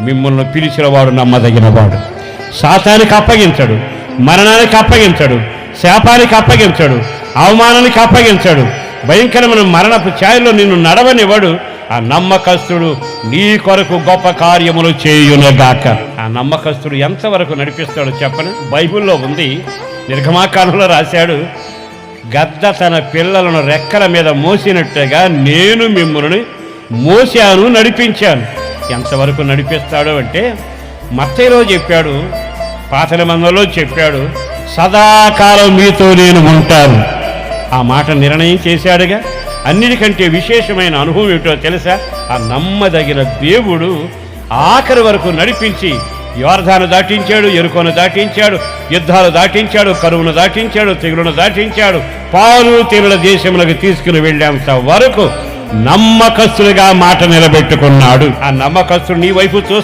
మిమ్మల్ని పిలిచిన వాడు నమ్మదగిన వాడు. సాతానికి అప్పగించడు, మరణానికి అప్పగించడు, శాపానికి అప్పగించడు, అవమానానికి అప్పగించడు, భయంకరమైన మరణపు ఛాయలో నిన్ను నడవనివాడు. ఆ నమ్మకస్తుడు నీ కొరకు గొప్ప కార్యములు చేయునుగాక. ఆ నమ్మకస్తుడు ఎంతవరకు నడిపిస్తాడో చెప్పను. బైబిల్లో ఉంది, నిర్గమాకాండంలో రాశాడు, గద్ద తన పిల్లలను రెక్కల మీద మోసినట్టుగా నేను మిమ్మల్ని మోసాను, నడిపించాను. ఎంతవరకు నడిపిస్తాడు అంటే మత్తయిలో చెప్పాడు, పాత నిబంధనలో చెప్పాడు, సదాకాలం మీతో నేను ఉంటాను. ఆ మాట నిర్ణయం చేశాడుగా. అన్నిటికంటే విశేషమైన అనుభవం ఏమిటో తెలుసా? ఆ నమ్మదగిన దేవుడు ఆఖరి వరకు నడిపించి యోర్దాను దాటించాడు, యెరికోను దాటించాడు, యుద్ధాలు దాటించాడు, కరువును దాటించాడు, తెగులును దాటించాడు, పాలు తేనెల దేశములకు తీసుకుని వెళ్ళేంత వరకు నమ్మకస్తుడిగా మాట నిలబెట్టుకున్నాడు. ఆ నమ్మకస్తుడు నీ వైపు